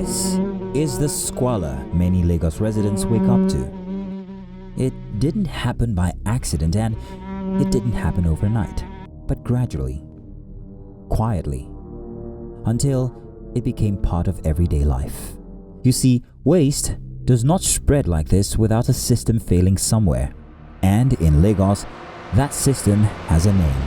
This is the squalor many Lagos residents wake up to. It didn't happen by accident and it didn't happen overnight, but gradually, quietly, until it became part of everyday life. You see, waste does not spread like this without a system failing somewhere. And in Lagos, that system has a name.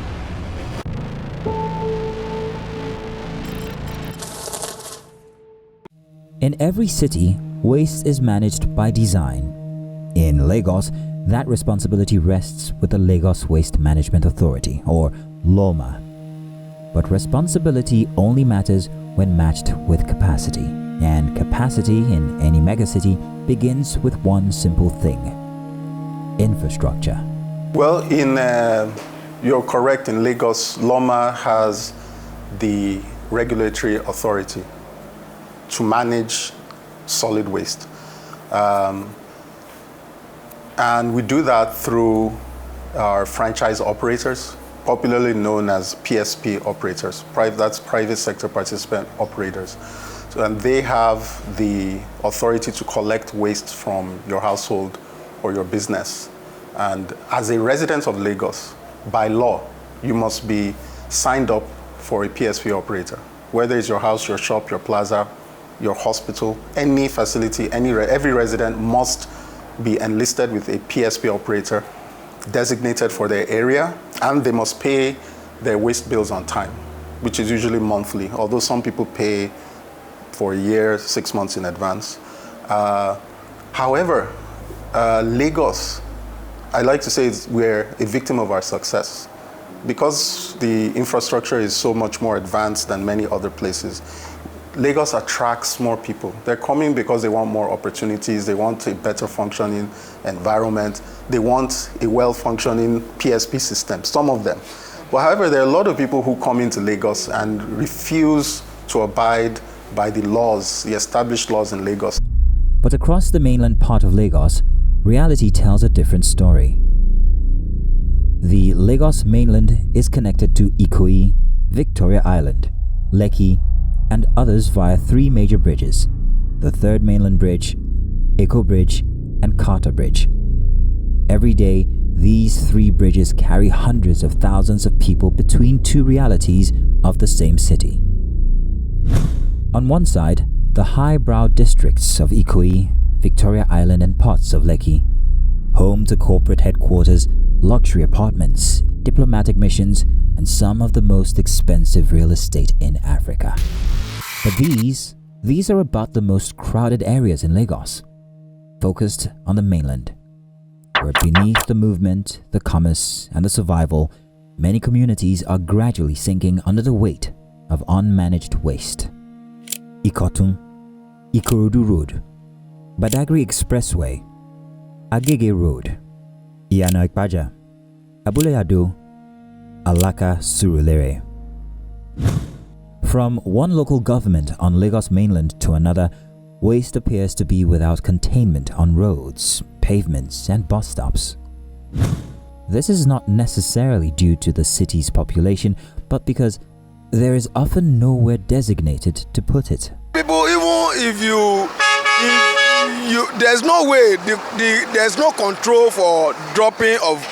In every city, waste is managed by design. In Lagos, that responsibility rests with the Lagos Waste Management Authority, or LOMA. But responsibility only matters when matched with capacity. And capacity in any megacity begins with one simple thing: infrastructure. Well, you're correct. In Lagos, LOMA has the regulatory authority to manage solid waste. And we do that through our franchise operators, popularly known as PSP operators. That's private sector participant operators. And they have the authority to collect waste from your household or your business. And as a resident of Lagos, by law, you must be signed up for a PSP operator. Whether it's your house, your shop, your plaza, your hospital, any facility, every resident must be enlisted with a PSP operator designated for their area, and they must pay their waste bills on time, which is usually monthly, although some people pay for a year, 6 months in advance. However, Lagos, I like to say we're a victim of our success. Because the infrastructure is so much more advanced than many other places, Lagos attracts more people. They're coming because they want more opportunities, they want a better functioning environment, they want a well-functioning PSP system, some of them. But however, there are a lot of people who come into Lagos and refuse to abide by the laws, the established laws in Lagos. But across the mainland part of Lagos, reality tells a different story. The Lagos mainland is connected to Ikoyi, Victoria Island, Lekki, and others via 3 major bridges: the Third Mainland Bridge, Eko Bridge, and Carter Bridge. Every day, these 3 bridges carry hundreds of thousands of people between 2 realities of the same city. On one side, the highbrow districts of Ikoyi, Victoria Island, and parts of Lekki, home to corporate headquarters, luxury apartments, diplomatic missions, and some of the most expensive real estate in Africa. But these are about the most crowded areas in Lagos, focused on the mainland, where beneath the movement, the commerce, and the survival, many communities are gradually sinking under the weight of unmanaged waste. Ikotun, Ikorodu Road, Badagry Expressway, Agege Road, Iyana Ikpaja, Abule Ado, Alaka Surulere. From one local government on Lagos mainland to another, waste appears to be without containment on roads, pavements, and bus stops. This is not necessarily due to the city's population, but because there is often nowhere designated to put it. People, even if you there's no way, there's no control for dropping of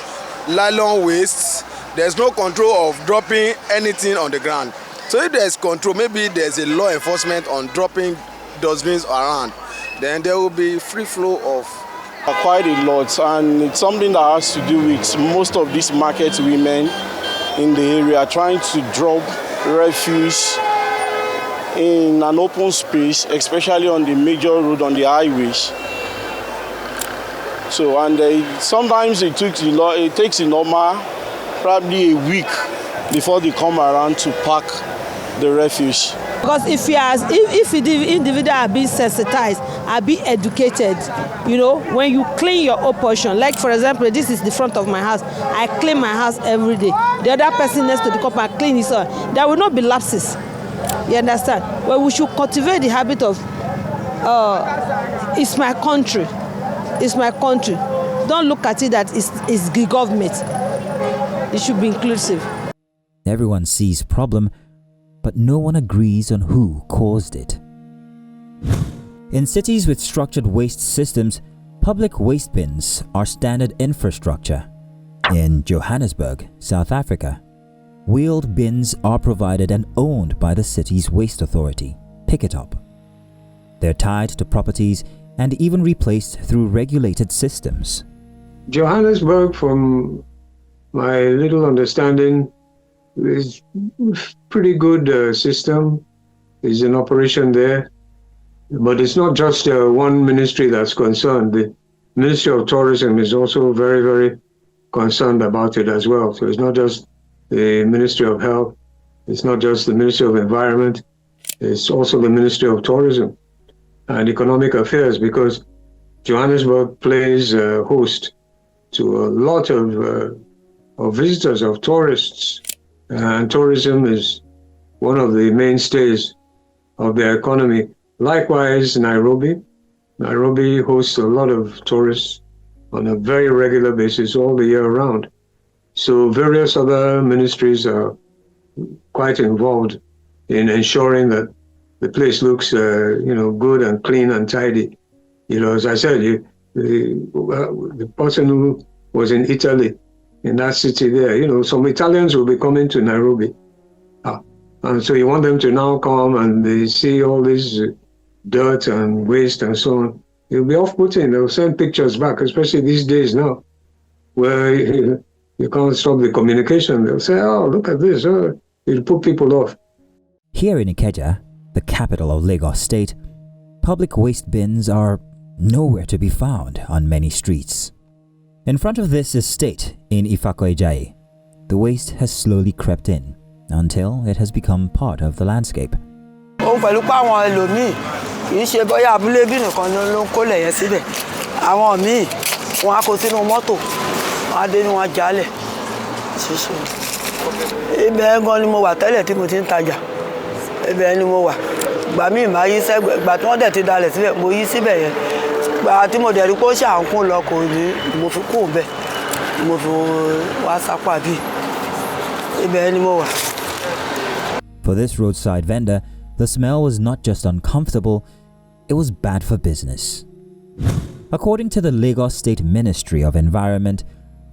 nylon waste. There's no control of dropping anything on the ground. So if there's control, maybe there's a law enforcement on dropping dustbins around, then there will be free flow of quite a lot, and it's something that has to do with most of these market women in the area trying to drop refuse in an open space, especially on the major road, on the highways. So, and sometimes it takes a normal, probably a week before they come around to pack the refuse. Because if the individual are being sensitized, are being educated, when you clean your own portion, like for example, this is the front of my house, I clean my house every day. The other person next to the compound clean his own. There will not be lapses. You understand? Well, we should cultivate the habit of, it's my country. It's my country. Don't look at it that it's the government. It should be inclusive. Everyone sees problem, but no one agrees on who caused it. In cities with structured waste systems, public waste bins are standard infrastructure. In Johannesburg, South Africa, wheeled bins are provided and owned by the city's waste authority, Pick It Up. They're tied to properties and even replaced through regulated systems. Johannesburg, from my little understanding, is pretty good system. Is in operation there. But it's not just one ministry that's concerned. The Ministry of Tourism is also very, very concerned about it as well. So it's not just the Ministry of Health, it's not just the Ministry of Environment, it's also the Ministry of Tourism and Economic Affairs, because Johannesburg plays host to a lot of visitors, of tourists, and tourism is one of the mainstays of their economy. Likewise, Nairobi hosts a lot of tourists on a very regular basis all the year round. So various other ministries are quite involved in ensuring that the place looks, good and clean and tidy. As I said, the person who was in Italy, in that city there, some Italians will be coming to Nairobi. And so you want them to now come and they see all this dirt and waste and so on. It'll be off-putting. They'll send pictures back, especially these days now, where you can't stop the communication. They'll say, oh, look at this. Oh, it'll put people off. Here in Ikeja, the capital of Lagos State, public waste bins are nowhere to be found on many streets. In front of this estate in Ifako-Ijaye, the waste has slowly crept in until it has become part of the landscape. kì í ṣe bóyá abúlé bí nìkan ló ń kólẹ̀ yẹn síbẹ̀ àwọn míì wọn á kó sínú mọ́tò wọn á dé ní wọn jálẹ̀ ṣíṣe ibẹ̀ gan ni mo wà tẹ́lẹ̀ tí mo ti ń tajà ibẹ̀ ni mo wà gbà míì máa yí sẹ́gbẹ̀ gbà tí wọ́n dẹ̀ ti dalẹ̀ síbẹ̀ mo yí síbẹ̀ yẹn gbà tí mo dẹ̀ rí pé ó ṣàǹkún lọ kò ní mo fi kú bẹ́ẹ̀ mo fi wá sápá bíi ibẹ̀ ni mo wà. For this roadside vendor, the smell was not just uncomfortable, it was bad for business. According to the Lagos State Ministry of Environment,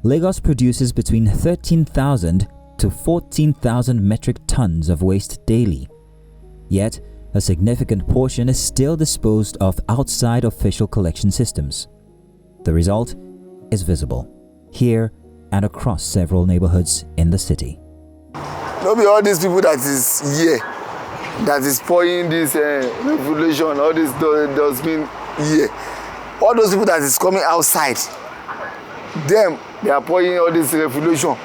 Lagos produces between 13,000 to 14,000 metric tons of waste daily. Yet, a significant portion is still disposed of outside official collection systems. The result is visible, here and across several neighborhoods in the city. No be all these people that is here, that is pouring this regulation, all this dustbin here. All those people that is coming outside, them, they are pouring all this regulation.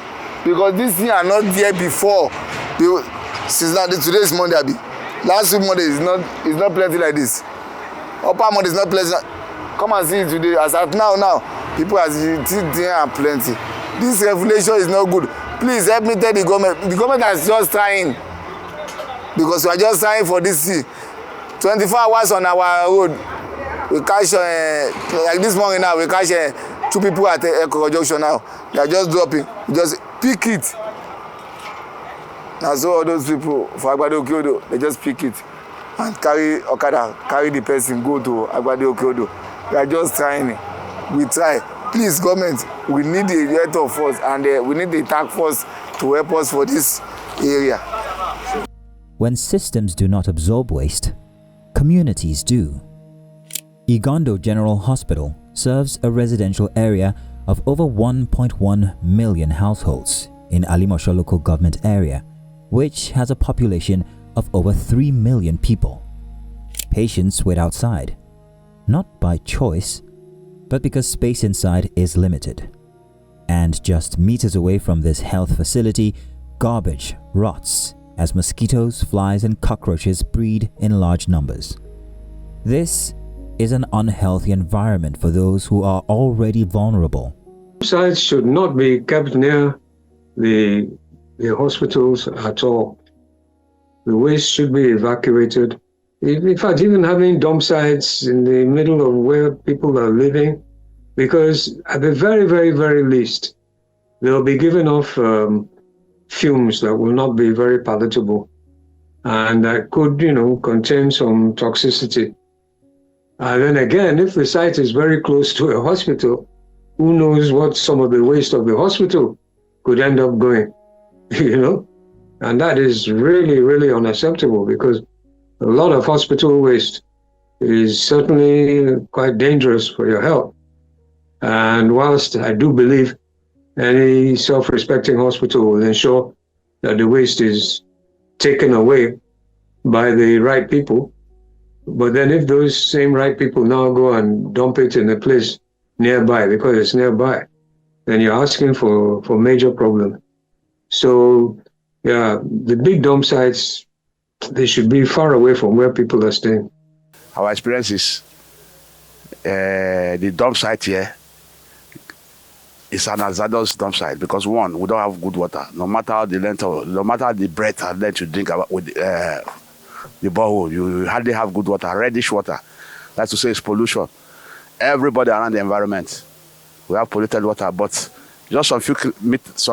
Because this thing are not there before. Since now, today is Monday, Abi. Last week Monday is not plenty like this. Upper Monday is not plenty. Come and see it today. As at now, people as there are plenty. This regulation is not good. Please help me tell the government. The government is just trying. Because we are just trying for this thing. 24 hours on our road. We catch, like this morning now, we catch 2 people at Eco Junction now. They are just dropping. We just pick it. Now so all those people for Agbado Okiodo, they just pick it and carry Okada, carry the person, go to Agbado Okiodo. We are just trying. We try. Please, government, we need the help of us and we need the task force to help us for this area. When systems do not absorb waste, communities do. Igondo General Hospital serves a residential area of over 1.1 million households in Alimosho local government area, which has a population of over 3 million people. Patients wait outside, not by choice, but because space inside is limited. And just meters away from this health facility, garbage rots as mosquitoes, flies and cockroaches breed in large numbers. This is an unhealthy environment for those who are already vulnerable. Sites should not be kept near the hospitals at all. The waste should be evacuated. In fact, even having dump sites in the middle of where people are living, because at the very, very, very least, they'll be given off fumes that will not be very palatable and that could, contain some toxicity And then again, if the site is very close to a hospital, who knows what some of the waste of the hospital could end up going, you know? And that is really, really unacceptable, because a lot of hospital waste is certainly quite dangerous for your health. And whilst I do believe any self-respecting hospital will ensure that the waste is taken away by the right people, but then if those same right people now go and dump it in a place nearby because it's nearby, then you're asking for major problem. So yeah, the big dump sites, they should be far away from where people are staying. Our experience is the dump site here is an hazardous dump site because, one, we don't have good water. No matter the length of, no matter the breadth and length you drink with the borehole, you hardly have good water, reddish water. That's to say it's pollution. Everybody around the environment, we have polluted water, but just some few meters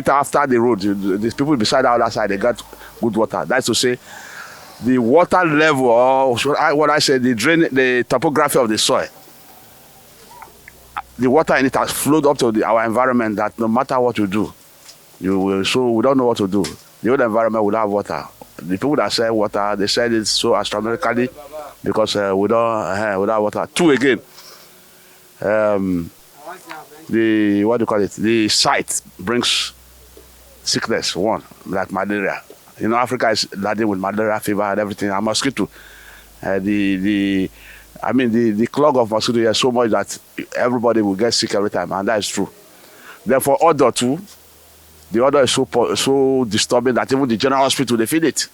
after the road, the people beside the other side, they got good water. That's to say the water level, or what I say, the topography of the soil, the water in it has flowed up to our environment that no matter what you do, so we don't know what to do. The whole environment will have water. The people that sell water, they sell it so astronomically because we don't have water. Two, again, the site brings sickness, one, like malaria. You know, Africa is laden with malaria, fever and everything, and mosquito. The clog of mosquito here is so much that everybody will get sick every time, and that is true. Therefore, odor too, the odor is so disturbing that even the general hospital, they feel it.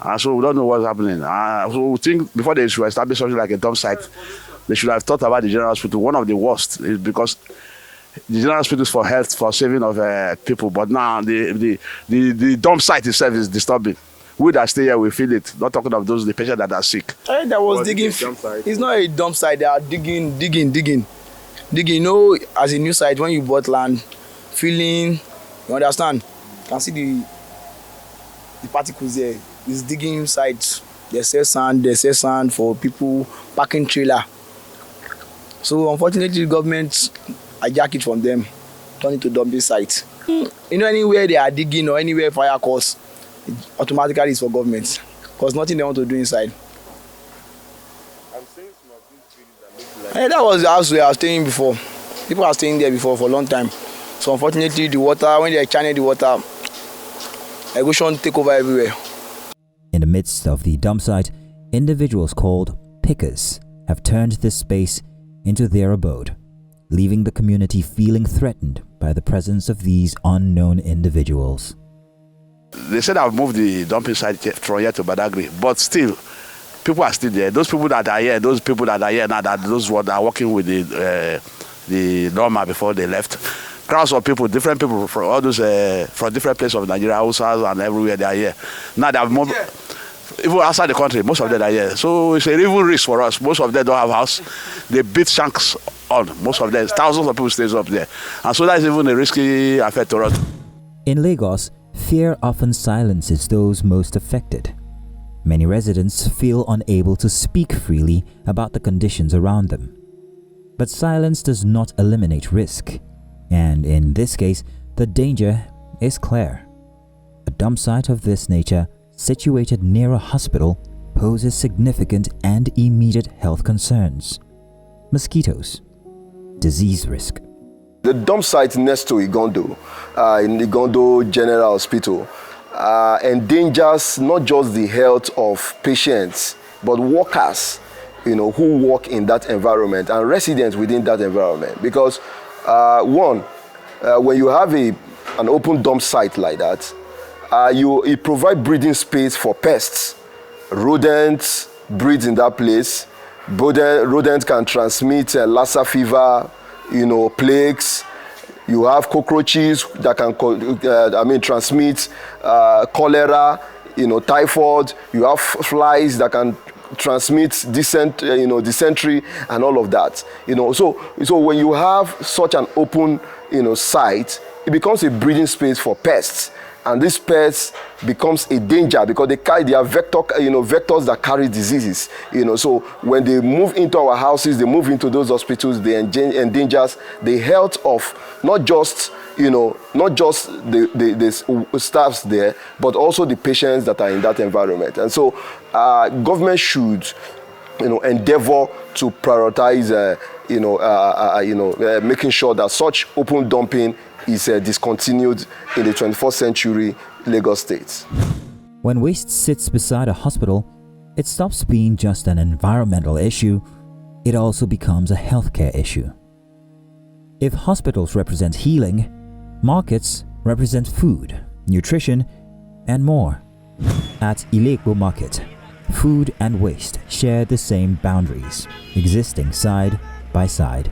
And so we don't know what's happening. So we think before they should establish something like a dump site, they should have thought about the general hospital. One of the worst is because the general hospital is for health, for saving of people, but now the dump site itself is disturbing. We that stay here, we feel it. Not talking of the patients that are sick. That was digging. It's not a dump site. They are digging. You know, as a new site, when you bought land, filling, you understand? You can see the particles there. It's digging sites. They sell sand for people parking trailer. So unfortunately, the government hijack it from them, turn it to dumping site. You know, anywhere they are digging or anywhere fire cause, it automatically is for government, because nothing they want to do inside. That was the house we are staying before. People are staying there before for a long time. So unfortunately, the water, when they channel the water, erosion take over everywhere. In the midst of the dump site, individuals called pickers have turned this space into their abode, leaving the community feeling threatened by the presence of these unknown individuals. They said I've moved the dumping site from here to Badagry, but still, people are still there. Those people that are here, now, that those that are working with the Norma before they left, crowds of people, different people from all those from different places of Nigeria, Hausa and everywhere, they are here. Now they have moved, even outside the country, most of them are here. So it's a real risk for us. Most of them don't have house. They beat shanks on. Most of them, thousands of people stays up there, and so that's even a risky affair to us. In Lagos, fear often silences those most affected. Many residents feel unable to speak freely about the conditions around them. But silence does not eliminate risk, and in this case, the danger is clear. A dump site of this nature, situated near a hospital, poses significant and immediate health concerns. Mosquitoes, disease risk. The dump site next to Igondo, in Igondo General Hospital, endangers not just the health of patients, but workers, who work in that environment and residents within that environment. Because when you have an open dump site like that, it provides breeding space for pests. Rodents breed in that place. Rodents can transmit Lassa fever, plagues. You have cockroaches that can transmit cholera, typhoid. You have flies that can transmit dysentery and all of that. So when you have such an open site, it becomes a breeding space for pests. And this pests becomes a danger because they are vectors that carry diseases. So when they move into our houses, they move into those hospitals, they endanger the health of not just the staffs there, but also the patients that are in that environment. And so government should endeavor to prioritize making sure that such open dumping is discontinued in the 21st century Lagos State. When waste sits beside a hospital, it stops being just an environmental issue, it also becomes a healthcare issue. If hospitals represent healing, markets represent food, nutrition, and more. At Ilekbo Market, food and waste share the same boundaries, existing side by side.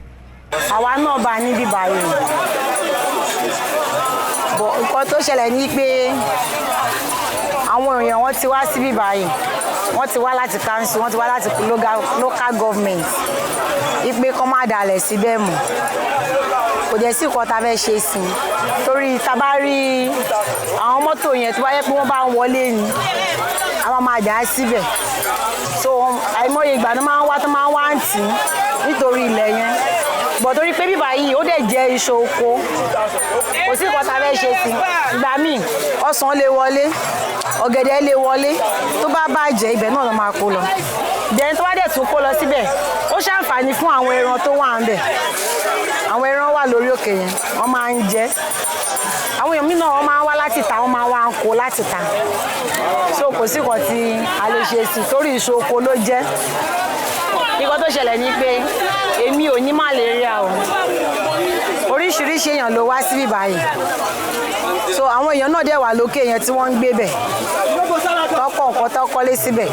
Àwa náà bá níbí báyìí. Bọ̀ nǹkan tó ṣẹlẹ̀ ní pé àwọn èèyàn wọ́n ti wá síbí báyìí. Wọ́n ti wá láti council, wọ́n ti wá láti local government. Ipe kán má dalẹ̀ síbẹ̀ mọ́. Kò dẹ̀ sí nǹkan tá fẹ́ ṣe sí i. Torí tá bá rí àwọn mọ́tò yẹn tó bá yẹ pé wọ́n bá ń wọlé ni, àwọn máa dà á síbẹ̀. So àìmọye ìgbà tó máa ń wá ń tì í nítorí ilẹ̀ yẹn. Bọ̀ torí pé bíbá yìí ó dẹ̀ jẹ́ iṣẹ́ oko. Kò sí nǹkan tá fẹ́ ṣe sí i. Ìgbà míì ọsàn lè wọlé, ọ̀gẹ̀dẹ̀ lè wọlé, tó bá bàjẹ́ ibẹ̀ náà ló máa kó lọ. Then tó bá dẹ̀ tún kó lọ síbẹ̀, ó ṣàǹfààní fún àwọn ẹran tó wà ńbẹ̀. Àwọn ẹran wà lórí òkè yẹn, wọ́n máa ń jẹ. Àwọn èèyàn mìíràn wọ́n máa ń wá láti ta, wọ́n máa wá ń kó láti ta. So kò sí nǹkan tí a lè ṣe sí i torí iṣẹ́ oko ló jẹ́. Nǹkan tó ṣẹlẹ̀ ni pé èmi ò ní malaria o. Oríṣiríṣi èèyàn ló wá síbí báyìí. So àwọn èèyàn náà dẹ̀ wà lókè yẹn tí wọ́n ń gbé bẹ̀. Tọ́kọ̀ nǹkan tó kọ́lé síbẹ̀.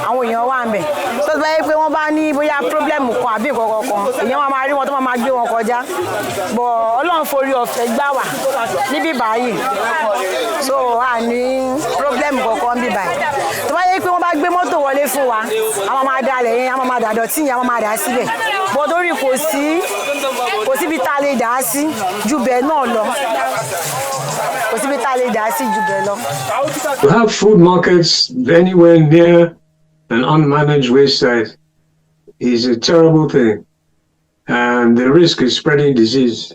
Àwọn èèyàn wà ńbẹ̀. So bá yẹ pé wọ́n bá ní bóyá problem kan àbí nǹkan kan, èèyàn máa rí wọn tó máa gbé wọn kọjá. Bọ̀ Ọlọ́run forí ọ̀fẹ́ gbà wá níbí báyìí. So a ní problem kankan bí báyìí. Tó bá yẹ pé wọ́n bá gbé mọ́tò wọlé fún wa, àwọn máa dalẹ̀ yẹn, àwọn máa dàdọ̀tí yẹn, àwọn máa dà síbẹ̀. Bọ̀ torí kò síbi tá a lè dà á sí ju bẹ́ẹ̀ náà lọ. Kò síbi tá a lè dà á sí ju bẹ́ẹ̀ lọ. To have food markets anywhere near an unmanaged waste site is a terrible thing. And the risk is spreading disease.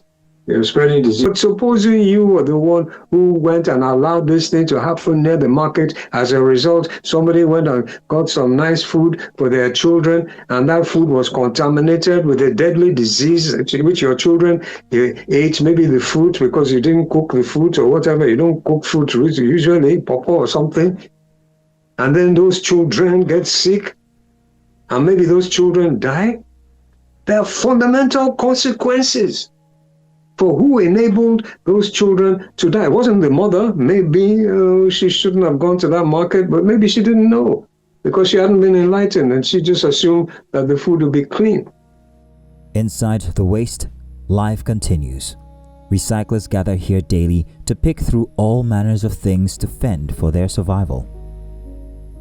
Spreading disease. But supposing you were the one who went and allowed this thing to happen near the market, as a result, somebody went and got some nice food for their children, and that food was contaminated with a deadly disease which your children ate, maybe the fruit because you didn't cook the fruit or whatever. You don't cook fruit, usually pawpaw or something. And then those children get sick, and maybe those children die. There are fundamental consequences for who enabled those children to die. It wasn't the mother. Maybe she shouldn't have gone to that market, but maybe she didn't know because she hadn't been enlightened and she just assumed that the food would be clean. Inside the waste, life continues. Recyclers gather here daily to pick through all manners of things to fend for their survival.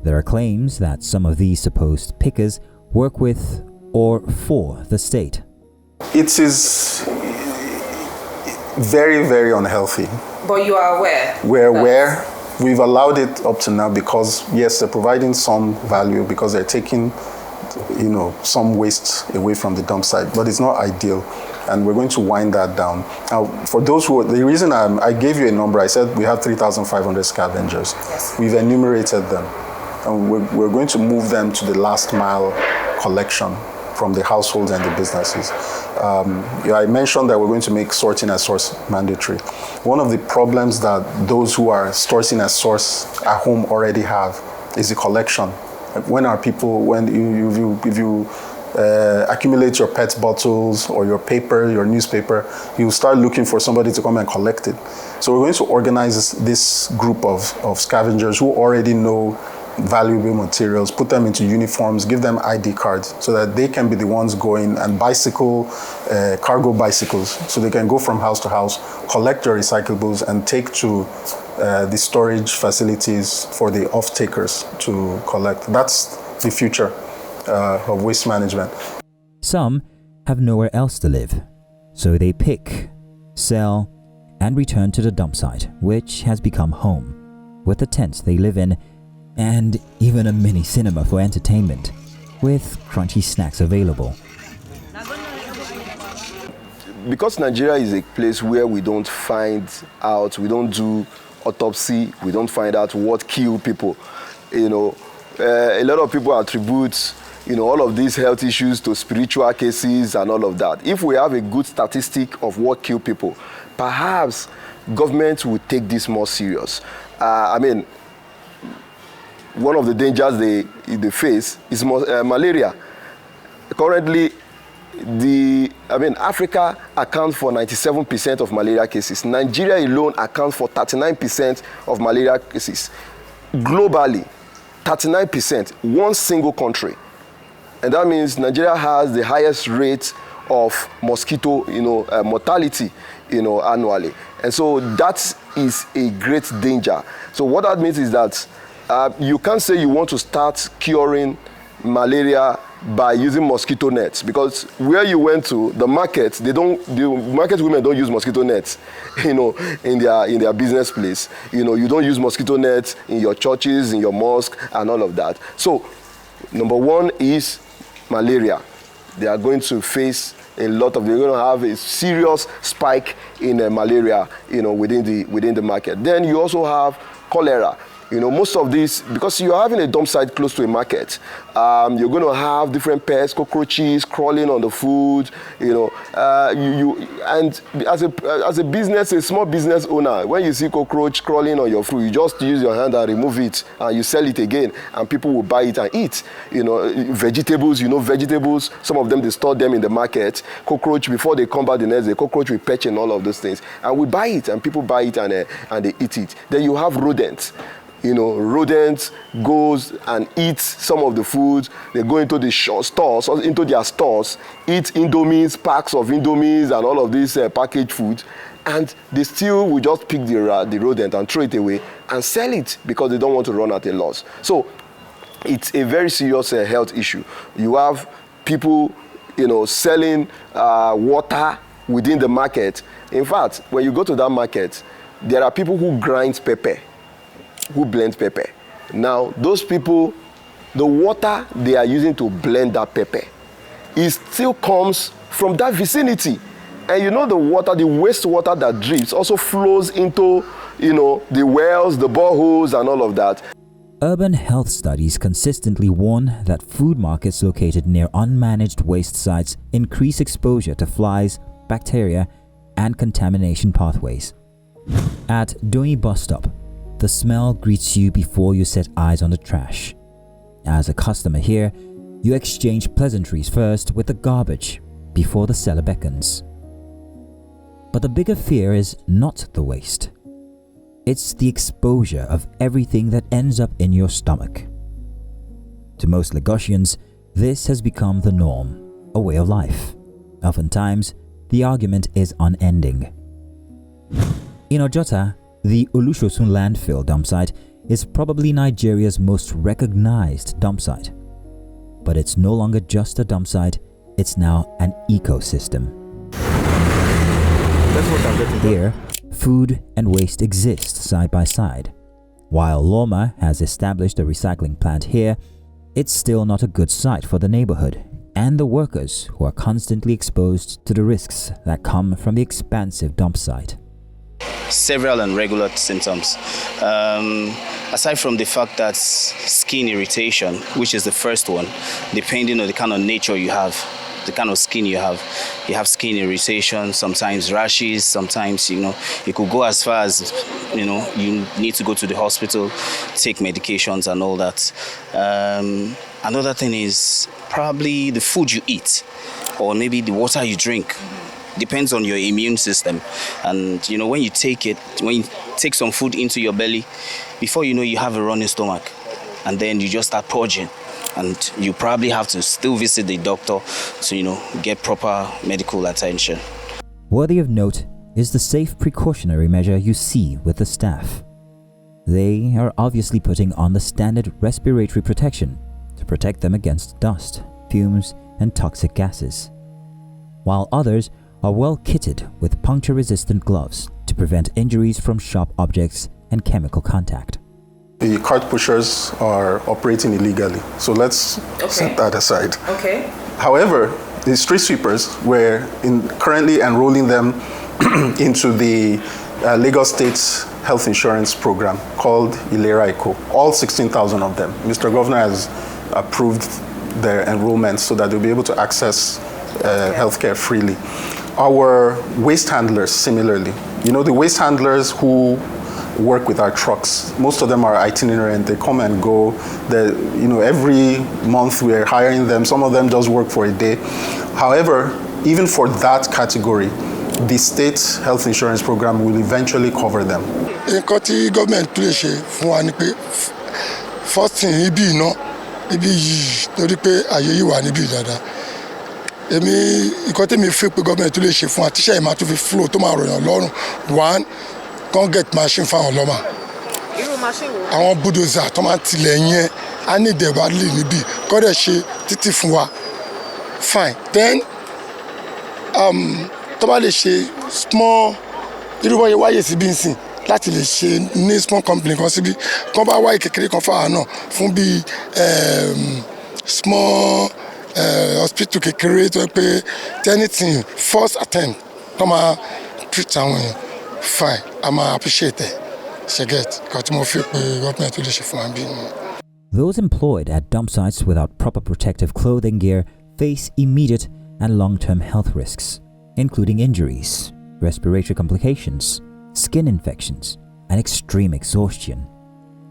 There are claims that some of these supposed pickers work with or for the state. It is very, very unhealthy. But you are aware? We're aware. We've allowed it up to now because, yes, they're providing some value because they're taking, some waste away from the dump site, but it's not ideal. And we're going to wind that down. Now, for those the reason I gave you a number, I said we have 3,500 scavengers. Yes. We've enumerated them. And we're going to move them to the last mile collection from the households and the businesses. I mentioned that we're going to make sorting at source mandatory. One of the problems that those who are sourcing at source at home already have is the collection. When if you accumulate your PET bottles or your paper, your newspaper, you start looking for somebody to come and collect it. So we're going to organize this group of scavengers who already know valuable materials, put them into uniforms, give them ID cards so that they can be the ones going and cargo bicycles, so they can go from house to house, collect your recyclables and take to the storage facilities for the off-takers to collect. That's the future of waste management. Some have nowhere else to live, so they pick sell, and return to the dump site, which has become home, with the tents they live in, and even a mini cinema for entertainment, with crunchy snacks available. Because Nigeria is a place where we don't find out, we don't do autopsy, we don't find out what killed people. A lot of people attribute, all of these health issues to spiritual cases and all of that. If we have a good statistic of what killed people, perhaps government will take this more serious. One of the dangers they face is malaria. Currently, Africa accounts for 97% of malaria cases. Nigeria alone accounts for 39% of malaria cases. Globally, 39%, one single country. And that means Nigeria has the highest rate of mosquito, mortality, annually. And so that is a great danger. So what that means is that you can't say you want to start curing malaria by using mosquito nets, because where you went to the market, the market women don't use mosquito nets, in their business place. You don't use mosquito nets in your churches, in your mosque, and all of that. So, number one is malaria. They are going to face they're going to have a serious spike in malaria, within the market. Then you also have cholera. Most of these, because you're having a dump site close to a market, you're going to have different pests, cockroaches crawling on the food, and as a business, a small business owner, when you see cockroach crawling on your food, you just use your hand and remove it, and you sell it again, and people will buy it and eat. Vegetables, vegetables, some of them, they store them in the market. Cockroach, before they come back the next day, cockroach will perch and all of those things, and we buy it, and people buy it, and they eat it. Then you have rodents. Rodents goes and eats some of the food. They go into the stores, into their stores, eat Indomies, packs of Indomies and all of this packaged food, and they still will just pick the rodent and throw it away and sell it because they don't want to run at a loss. So it's a very serious health issue. You have people, selling water within the market. In fact, when you go to that market, there are people who grind pepper, who blend pepper. Now, those people, the water they are using to blend that pepper, it still comes from that vicinity. And the water, the wastewater that drips also flows into, the wells, the boreholes, and all of that. Urban health studies consistently warn that food markets located near unmanaged waste sites increase exposure to flies, bacteria, and contamination pathways. At Doi bus stop, the smell greets you before you set eyes on the trash. As a customer here, you exchange pleasantries first with the garbage before the seller beckons. But the bigger fear is not the waste. It's the exposure of everything that ends up in your stomach. To most Lagosians, this has become the norm, a way of life. Oftentimes, the argument is unending. In Ojota, the Olusosun landfill dump site is probably Nigeria's most recognized dump site. But it's no longer just a dump site, it's now an ecosystem. Here, food and waste exist side by side. While Loma has established a recycling plant here, it's still not a good site for the neighborhood and the workers who are constantly exposed to the risks that come from the expansive dump site. Several and regular symptoms. Aside from the fact that skin irritation, which is the first one, depending on the kind of nature you have, the kind of skin you have skin irritation, sometimes rashes, sometimes, it could go as far as, you need to go to the hospital, take medications and all that. Another thing is probably the food you eat, or maybe the water you drink. Depends on your immune system. And when you take some food into your belly, before you know, you have a running stomach, and then you just start purging, and you probably have to still visit the doctor to get proper medical attention. Worthy of note is the safe precautionary measure you see with the staff. They are obviously putting on the standard respiratory protection to protect them against dust, fumes, and toxic gases, while others are well kitted with puncture-resistant gloves to prevent injuries from sharp objects and chemical contact. The cart pushers are operating illegally, so let's set that aside. Okay. However, the street sweepers, we're currently enrolling them into the Lagos State's health insurance program called Ilera Eco. All 16,000 of them. Mr. Governor has approved their enrollment so that they'll be able to access healthcare freely. Our waste handlers, similarly. You know, the waste handlers who work with our trucks, most of them are itinerant. They come and go. Every month we're hiring them. Some of them just work for a day. However, even for that category, the state health insurance program will eventually cover them. Nǹkan tí government lè ṣe fún wa ni pé first thing ibi yìí torí pé àyè yìí wà níbí dáadáa. Nǹkan tí mi fi pé government lè ṣe fún wa tíṣẹ́ ìmọ̀ tó fi flow tó máa ròyàn lọ́rùn. One, come get machine fáwọn ọlọ́mà. Irú machine wo? Àwọn bulldozer tó máa tilẹ̀ yẹn á ní ìdẹ̀bàlì níbí kọ́ dẹ̀ ṣe títì fún wa. Fine. Then tó bá lè ṣe small irú wọ́n yẹ wáyé síbí nsìn láti lè ṣe ní small company kan síbí kán bá wáyé kékeré kan fáwọn náà fún bí small hospital kékeré tó yẹ pé anything first attempt tó máa treat àwọn èèyàn fine a máa appreciate it ṣe get nǹkan tí mo fi pé government lè ṣe fún wa bí. Those employed at dump sites without proper protective clothing gear face immediate and long-term health risks, including injuries, respiratory complications, skin infections, and extreme exhaustion.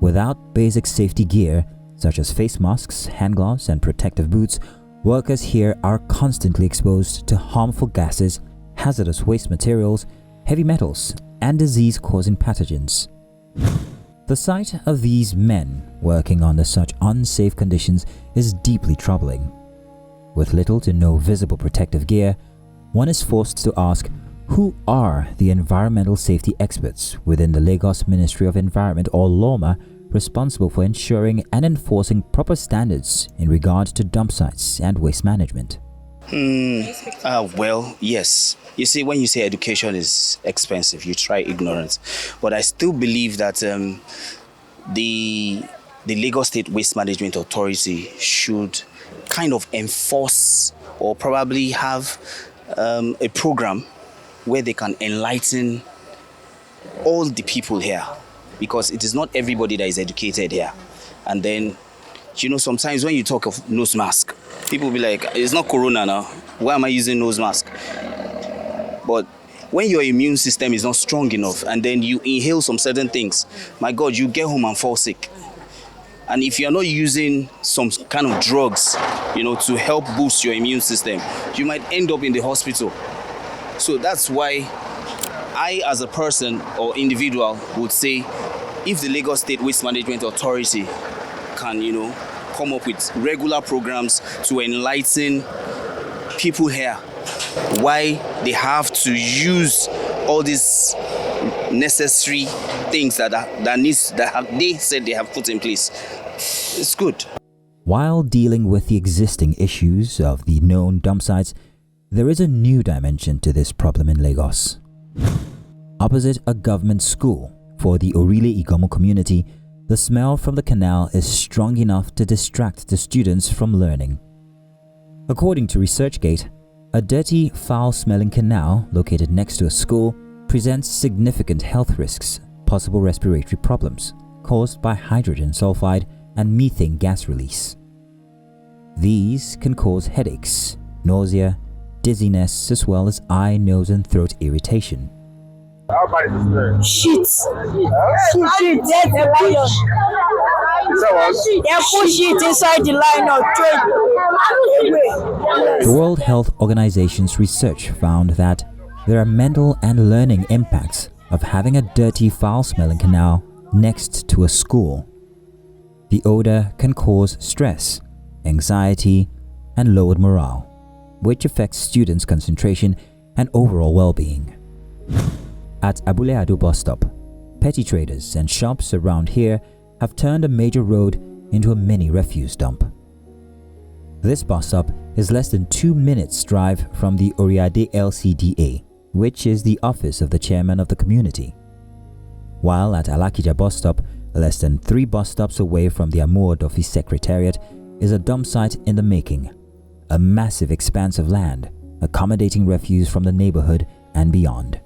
Without basic safety gear, such as face masks, hand gloves, and protective boots, workers here are constantly exposed to harmful gases, hazardous waste materials, heavy metals, and disease-causing pathogens. The sight of these men working under such unsafe conditions is deeply troubling. With little to no visible protective gear, one is forced to ask, who are the environmental safety experts within the Lagos Ministry of Environment or LOMA responsible for ensuring and enforcing proper standards in regard to dump sites and waste management? Well, yes. You see, when you say education is expensive, you try ignorance. But I still believe that the Lagos State Waste Management Authority should kind of enforce or probably have a program where they can enlighten all the people here, because it is not everybody that is educated here. And then, sometimes when you talk of nose mask, people will be like, it's not corona now, why am I using nose mask? But when your immune system is not strong enough and then you inhale some certain things, my God, you get home and fall sick. And if you're not using some kind of drugs, to help boost your immune system, you might end up in the hospital. So that's why I, as a person or individual, would say, if the Lagos State Waste Management Authority can, come up with regular programs to enlighten people here why they have to use all these necessary things that they said they have put in place, it's good. While dealing with the existing issues of the known dump sites, there is a new dimension to this problem in Lagos. Opposite a government school for the Orile Igomo community, the smell from the canal is strong enough to distract the students from learning. According to ResearchGate, a dirty, foul-smelling canal located next to a school presents significant health risks, possible respiratory problems caused by hydrogen sulfide and methane gas release. These can cause headaches, nausea, dizziness, as well as eye, nose, and throat irritation. Shit. There's a lion. They push it inside the line of trade. The World Health Organization's research found that there are mental and learning impacts of having a dirty, foul-smelling canal next to a school. The odor can cause stress, anxiety, and lowered morale, which affects students' concentration and overall well-being. At Abule Ado bus stop, petty traders and shops around here have turned a major road into a mini refuse dump. This bus stop is less than 2 minutes drive from the Oriade LCDA, which is the office of the chairman of the community. While at Alakija bus stop, less than 3 bus stops away from the Amoord office secretariat, is a dump site in the making, a massive expanse of land, accommodating refuse from the neighborhood and beyond.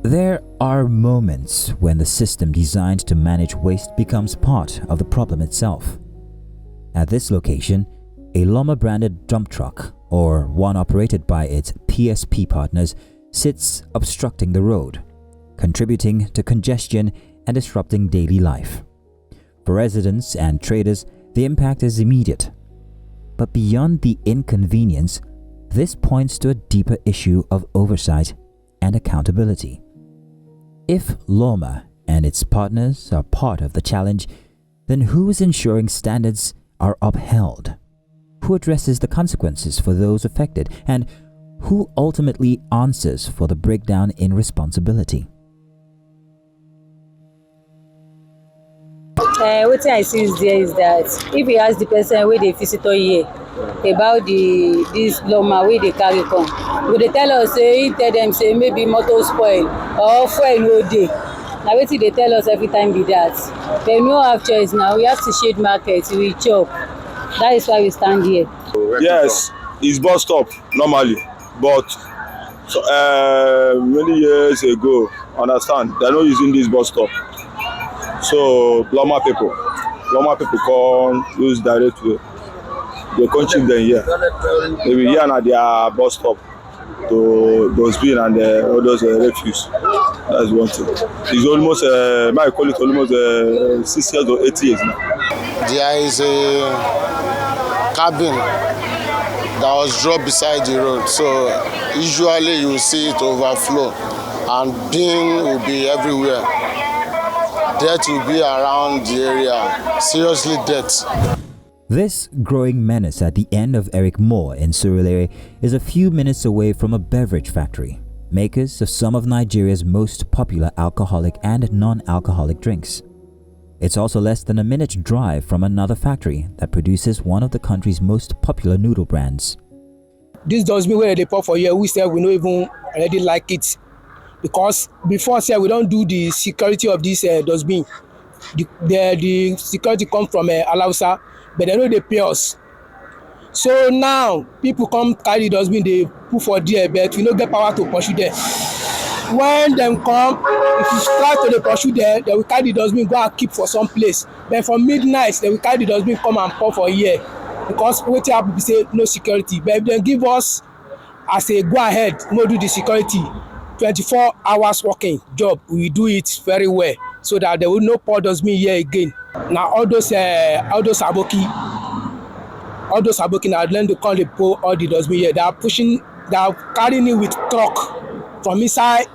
There are moments when the system designed to manage waste becomes part of the problem itself. At this location, a Loma-branded dump truck, or one operated by its PSP partners, sits obstructing the road, contributing to congestion and disrupting daily life. For residents and traders, the impact is immediate. But beyond the inconvenience, this points to a deeper issue of oversight and accountability. If Loma and its partners are part of the challenge, then who is ensuring standards are upheld? Who addresses the consequences for those affected? And who ultimately answers for the breakdown in responsibility? What I see is that if you ask the person where the visitor here about this Loma where they carry come, would they tell us tell them say maybe motor spoil or fuel no dey. Now wetin they tell us every time be that. They no have choice now. We have to shade market, we chop. That is why we stand here. Yes, it's bus stop normally, but many years ago, understand, they're not using this bus stop. So Loma people come use direct way. They come cheap them here. They will here at their bus stop to those bin and all those refuse. That's one thing. It's almost, I call it almost 6 years or 8 years now. There is a cabin that was dropped beside the road. So usually you see it overflow and bin will be everywhere. Death will be around the area, seriously death. This growing menace at the end of Eric Moore in Surulere is a few minutes away from a beverage factory, makers of some of Nigeria's most popular alcoholic and non-alcoholic drinks. It's also less than a minute's drive from another factory that produces one of the country's most popular noodle brands. This dustbin where they pour for here, we say we don't even already like it. Because before say we don't do the security of this dustbin. The security come from Alausa, but they know they pay us. So now people come carry the dustbin, they put for there, but we don't get power to pursue there. When them come, if you try to pursue there, they will carry the dustbin, go and keep for some place. Then from midnight, they will carry the dustbin, come and pour for here. Because what people say no security. But if they give us as a go ahead, we'll do the security. 24 hours working job, we do it very well so that there will no pour dustbin here again. Now all those aboki now learn to call the pour all the dustbin here. They are carrying it with truck from inside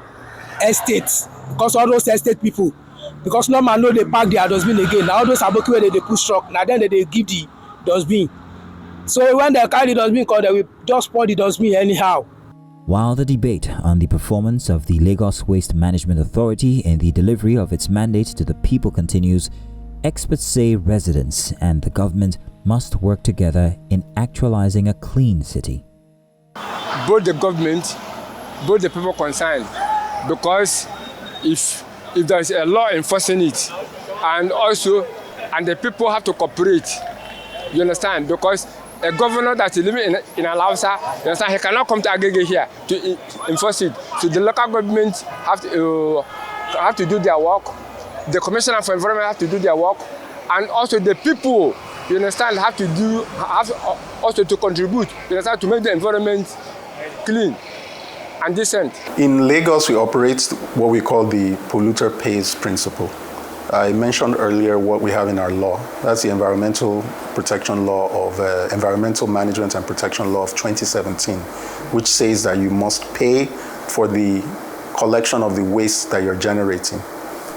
estates because all those estate people, because no man know they pack their dustbin again. Now all those aboki where they push truck, now then they give the dustbin. So when they carry the dustbin, they will just pour the dustbin anyhow. While the debate on the performance of the Lagos Waste Management Authority in the delivery of its mandate to the people continues, experts say residents and the government must work together in actualizing a clean city. Both the government, both the people concerned, because if there is a law enforcing it, and the people have to cooperate, you understand, because a governor that is living in Alausa, you understand, he cannot come to Agege here to enforce it. So the local government have to do their work. The Commissioner for Environment have to do their work, and also the people, you understand, have also to contribute, you understand, to make the environment clean and decent. In Lagos, we operate what we call the polluter pays principle. I mentioned earlier what we have in our law. That's the Environmental Protection Law of Environmental Management and Protection Law of 2017, which says that you must pay for the collection of the waste that you're generating.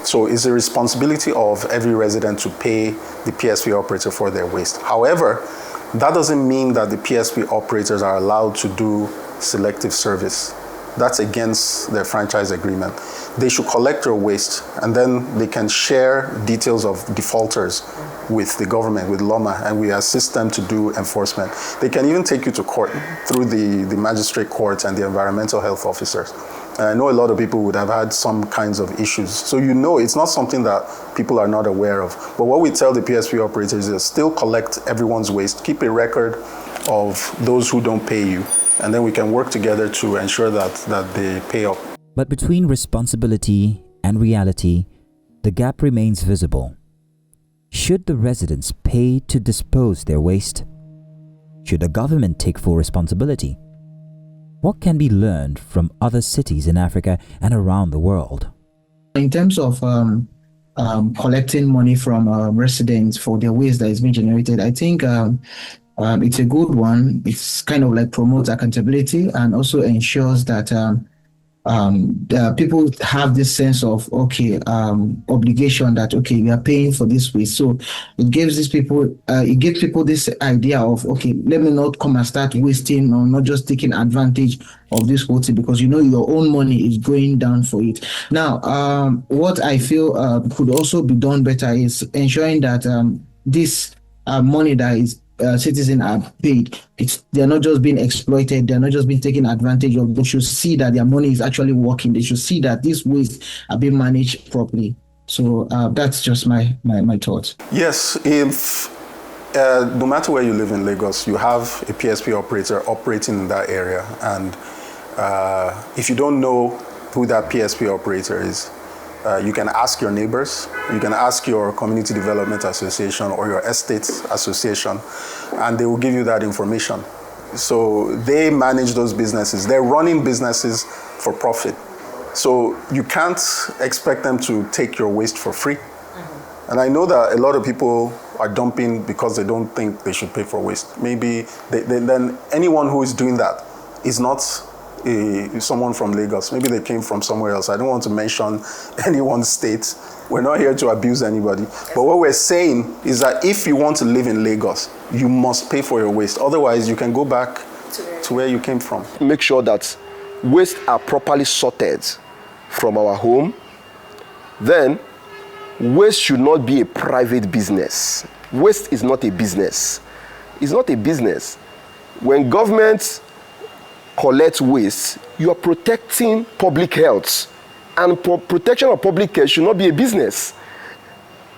So it's the responsibility of every resident to pay the PSP operator for their waste. However, that doesn't mean that the PSP operators are allowed to do selective service. that's against their franchise agreement. They should collect your waste, and then they can share details of defaulters with the government, with LOMA, and we assist them to do enforcement. They can even take you to court through the magistrate courts and the environmental health officers. And I know a lot of people would have had some kinds of issues. So you know it's not something that people are not aware of. But what we tell the PSP operators is still collect everyone's waste, keep a record of those who don't pay you, and then we can work together to ensure that they pay up. But between responsibility and reality, the gap remains visible. Should the residents pay to dispose their waste? Should the government take full responsibility? What can be learned from other cities in Africa and around the world? In terms of collecting money from residents for their waste that is being generated, I think it's a good one. It's kind of like promotes accountability and also ensures that people have this sense of obligation that we are paying for this waste. So it gives people this idea of let me not come and start wasting or not just taking advantage of this whole thing, because your own money is going down for it. Now, what I feel could also be done better is ensuring that this money that is citizens are paid. They're not just being exploited. They're not just being taken advantage of. They should see that their money is actually working. They should see that these waste are being managed properly. So that's just my thoughts. Yes, if no matter where you live in Lagos, you have a PSP operator operating in that area, and if you don't know who that PSP operator is, you can ask your neighbors, you can ask your community development association or your estate association, and they will give you that information. So they manage those businesses. They're running businesses for profit. So you can't expect them to take your waste for free. Mm-hmm. And I know that a lot of people are dumping because they don't think they should pay for waste. Maybe then anyone who is doing that is not someone from Lagos. Maybe they came from somewhere else. I don't want to mention anyone's state. We're not here to abuse anybody. But what we're saying is that if you want to live in Lagos, you must pay for your waste. Otherwise, you can go back to where you came from. Make sure that waste are properly sorted from our home. Then, waste should not be a private business. Waste is not a business. It's not a business. When government collect waste, you are protecting public health, and protection of public health should not be a business,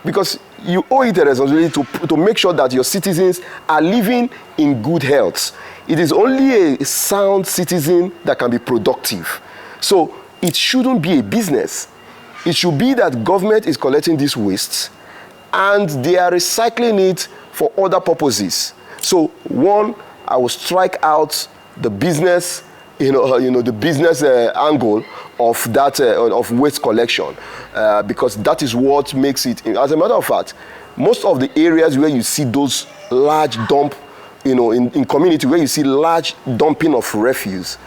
because you owe it a responsibility to make sure that your citizens are living in good health. It is only a sound citizen that can be productive. So it shouldn't be a business. It should be that government is collecting this waste and they are recycling it for other purposes. So one, I will strike out the business, the business angle of that of waste collection, because that is what makes it. As a matter of fact, most of the areas where you see those large dump, in community where you see large dumping of refuse,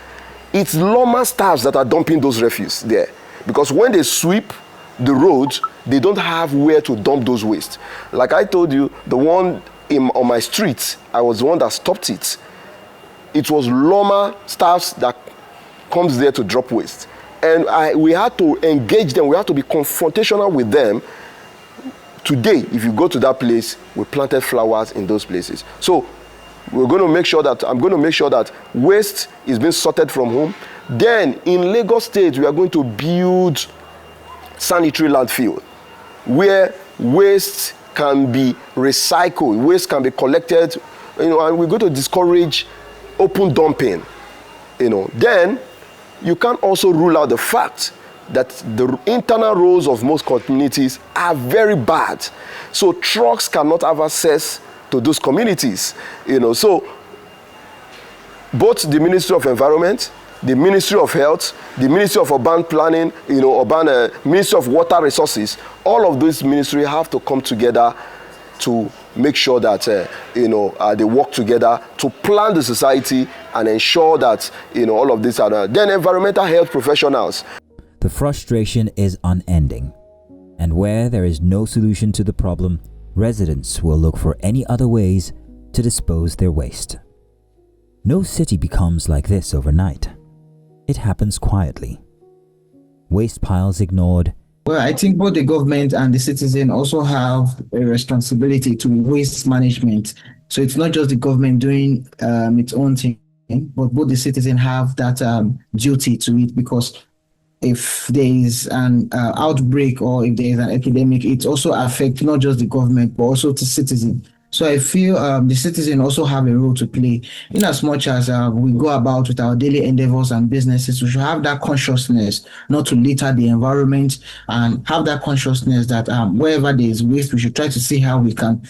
it's LOMA staffs that are dumping those refuse there, because when they sweep the roads, they don't have where to dump those waste. Like I told you, the one on my street, I was the one that stopped it. It was LOMA staffs that comes there to drop waste. And we had to engage them. We had to be confrontational with them. Today, if you go to that place, we planted flowers in those places. So I'm going to make sure that waste is being sorted from home. Then in Lagos State, we are going to build sanitary landfill where waste can be recycled, waste can be collected, and we're going to discourage open dumping. Then you can also rule out the fact that the internal roads of most communities are very bad, so trucks cannot have access to those communities. So both the Ministry of Environment, the Ministry of Health, the Ministry of Urban Planning, Ministry of Water Resources, all of these ministries have to come together to make sure that they work together to plan the society and ensure that all of this are then environmental health professionals. The frustration is unending, and where there is no solution to the problem, residents will look for any other ways to dispose their waste. No city becomes like this overnight. it happens quietly. Waste piles ignored. Well, I think both the government and the citizen also have a responsibility to waste management. So it's not just the government doing its own thing, but both the citizen have that duty to it, because if there is an outbreak or if there is an epidemic, it also affects not just the government but also the citizen. So I feel the citizen also have a role to play. In as much as we go about with our daily endeavors and businesses, we should have that consciousness not to litter the environment, and have that consciousness that wherever there is waste, we should try to see how we can,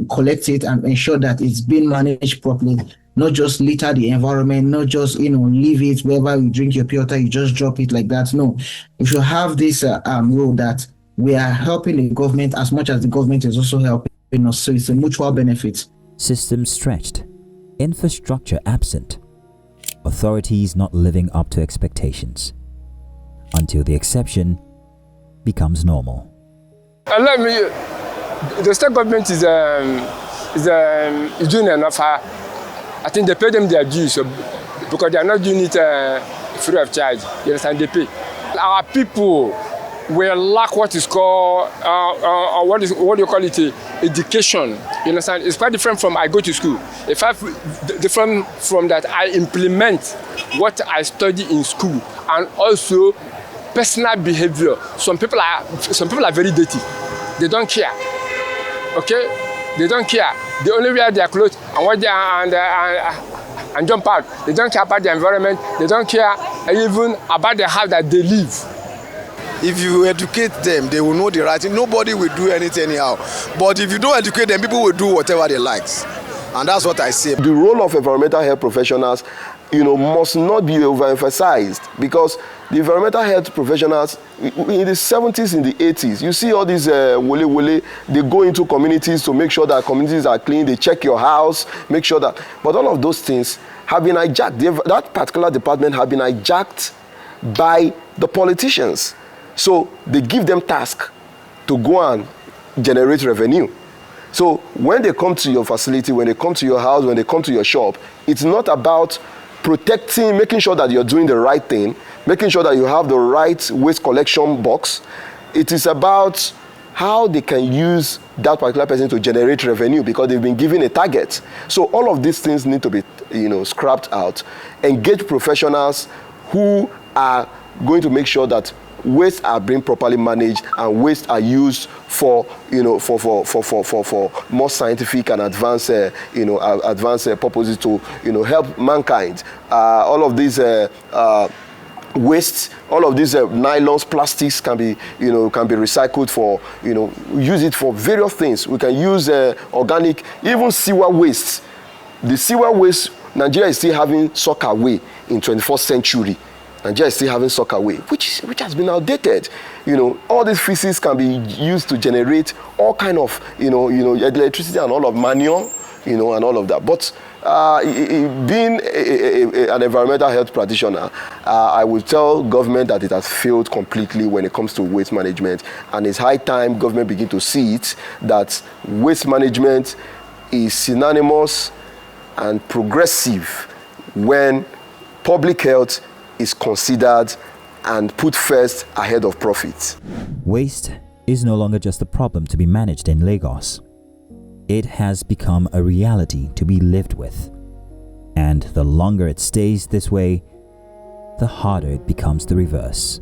collect it and ensure that it's being managed properly. Not just litter the environment, not just leave it wherever you drink your pure water, you just drop it like that. No, we should have this rule that we are helping the government as much as the government is also helping us. So it's a mutual benefit. Systems stretched, infrastructure absent, authorities not living up to expectations, until the exception becomes normal. Let me, the state government is doing enough. I think they pay them their dues, because they are not doing it free of charge. You understand? They pay. Our people will lack what is called, what do you call it, education. You understand? It's quite different from I go to school. If I different from that, I implement what I study in school, and also personal behavior. Some people are very dirty. They don't care. Okay? They don't care. They only wear their clothes and what they and jump out. They don't care about the environment. They don't care even about the house that they live. If you educate them, they will know the right thing. Nobody will do anything anyhow. But if you don't educate them, people will do whatever they like. And that's what I say. The role of environmental health professionals, must not be overemphasized, because the environmental health professionals in the 70s, in the 80s, you see all these wole, they go into communities to make sure that communities are clean, they check your house, make sure that, but all of those things have been hijacked. That particular department have been hijacked by the politicians. So they give them task to go and generate revenue. So when they come to your facility, when they come to your house, when they come to your shop, it's not about protecting, making sure that you're doing the right thing, making sure that you have the right waste collection box. It is about how they can use that particular person to generate revenue, because they've been given a target. So all of these things need to be, scrapped out. Engage professionals who are going to make sure that waste are being properly managed and waste are used for for more scientific and advanced purposes to help mankind. All of these waste, all of these nylons, plastics can be recycled for, use it for various things. We can use organic, even sewer waste. The sewer waste, Nigeria is still having sock away in 21st century. Nigeria is still having sock away, which has been outdated. All these feces can be used to generate all kind of, electricity and all of manure, and all of that. But being an environmental health practitioner, I will tell government that it has failed completely when it comes to waste management, and it's high time government begin to see it, that waste management is synonymous and progressive when public health is considered and put first ahead of profit. Waste is no longer just a problem to be managed in Lagos. It has become a reality to be lived with. And the longer it stays this way, the harder it becomes to reverse.